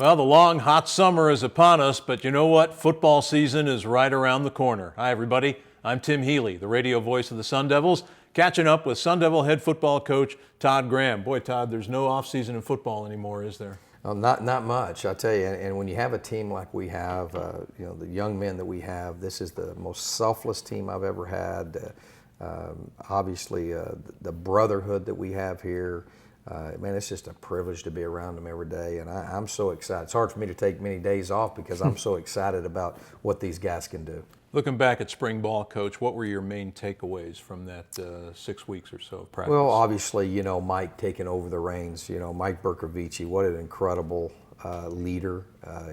Well, the long, hot summer is upon us, but you know what? Football season is right around the corner. Hi, everybody. I'm Tim Healey, the radio voice of the Sun Devils, catching up with Sun Devil head football coach Todd Graham. Boy, Todd, there's no offseason in football anymore, is there? Not much, I tell you. And when you have a team like we have, the young men that we have, this is the most selfless team I've ever had. Obviously, the brotherhood that we have here. Man, it's just a privilege to be around them every day, and I'm so excited. It's hard for me to take many days off because I'm so excited about what these guys can do. Looking back at spring ball, Coach, what were your main takeaways from that 6 weeks or so of practice? Well, obviously, Mike taking over the reins. Mike Bercovici, what an incredible leader.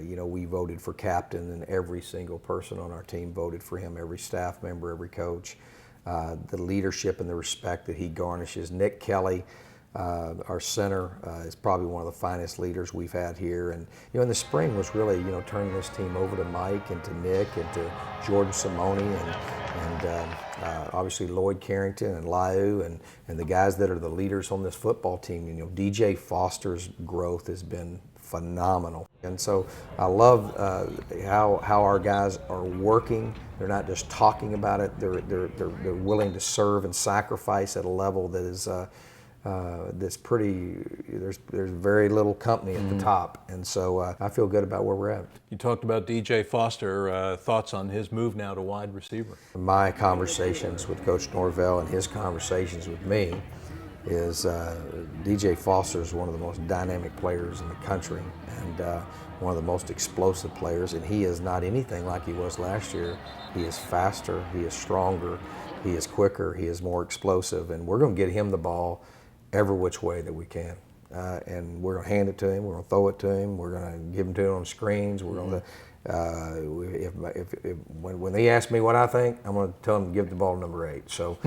We voted for captain, and every single person on our team voted for him, every staff member, every coach. The leadership and the respect that he garnishes. Nick Kelly, our center, is probably one of the finest leaders we've had here. And, in the spring was really, turning this team over to Mike and to Nick and to Jordan Simone and obviously Lloyd Carrington and Liu and the guys that are the leaders on this football team. DJ Foster's growth has been phenomenal. And so I love how our guys are working. They're not just talking about it. They're willing to serve and sacrifice at a level that is that's pretty. There's very little company at the top, and so I feel good about where we're at. You talked about DJ Foster. Thoughts on his move now to wide receiver? My conversations with Coach Norvell and his conversations with me is DJ Foster is one of the most dynamic players in the country and one of the most explosive players, and he is not anything like he was last year. He is faster, he is stronger, he is quicker, he is more explosive, and we're going to get him the ball every which way that we can. And we're going to hand it to him, we're going to throw it to him, we're going to give him to him on screens, we're going to when they ask me what I think, I'm going to tell them to give the ball to number 8. So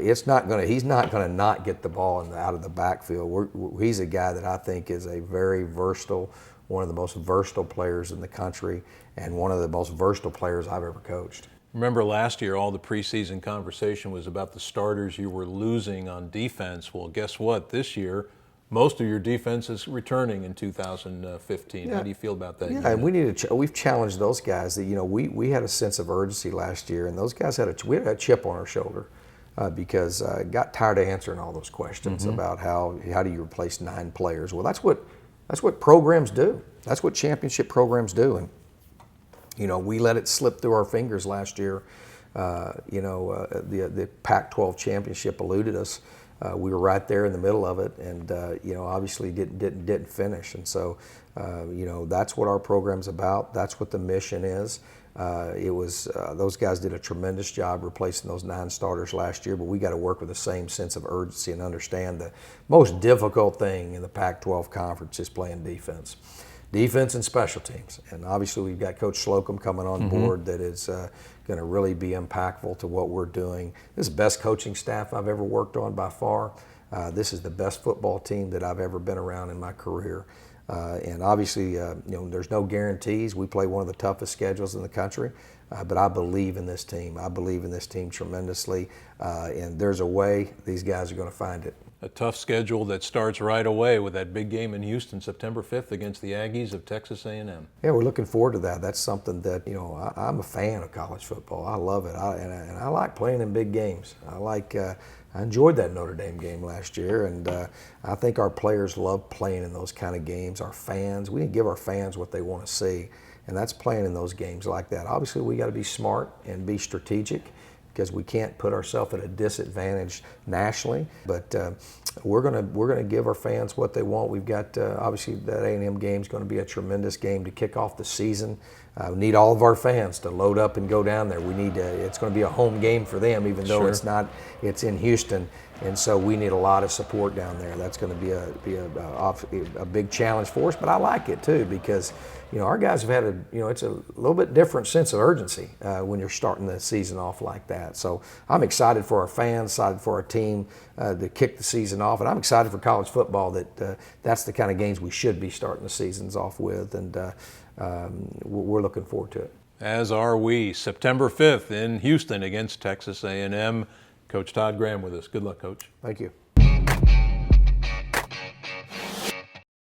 he's not going to not get the ball out of the backfield. He's a guy that I think is a very versatile, one of the most versatile players in the country, and one of the most versatile players I've ever coached. Remember last year, all the preseason conversation was about the starters you were losing on defense. Well, guess what? This year, most of your defense is returning in 2015. How do you feel about that? Yeah, and we've challenged those guys. That we had a sense of urgency last year, and those guys we had a chip on our shoulder because got tired of answering all those questions about how do you replace 9 players. Well, that's what programs do. That's what championship programs do, and we let it slip through our fingers last year. The Pac-12 championship eluded us. We were right there in the middle of it, and obviously didn't finish. And so, that's what our program's about. That's what the mission is. Those guys did a tremendous job replacing those 9 starters last year, but we got to work with the same sense of urgency and understand the most difficult thing in the Pac-12 conference is playing defense. Defense and special teams. And obviously we've got Coach Slocum coming on board that is going to really be impactful to what we're doing. This is the best coaching staff I've ever worked on by far. This is the best football team that I've ever been around in my career. And obviously, there's no guarantees. We play one of the toughest schedules in the country, but I believe in this team. I believe in this team tremendously, and there's a way these guys are going to find it. A tough schedule that starts right away with that big game in Houston, September 5th against the Aggies of Texas A&M. Yeah, we're looking forward to that. That's something that, I'm a fan of college football. I love it, and I like playing in big games. I enjoyed that Notre Dame game last year, and I think our players love playing in those kind of games. Our fans, we need to give our fans what they want to see, and that's playing in those games like that. Obviously, we got to be smart and be strategic, because we can't put ourselves at a disadvantage nationally. But we're gonna give our fans what they want. We've got obviously that A&M game is going to be a tremendous game to kick off the season. We need all of our fans to load up and go down there. It's going to be a home game for them, even though it's in Houston, and so we need a lot of support down there. That's going to be a big challenge for us, but I like it too because our guys have had it's a little bit different sense of urgency when you're starting the season off like that. So I'm excited for our fans, excited for our team to kick the season off, and I'm excited for college football that that's the kind of games we should be starting the seasons off with, and we're looking forward to it. As are we. September 5th in Houston against Texas A&M. Coach Todd Graham with us. Good luck, Coach. Thank you.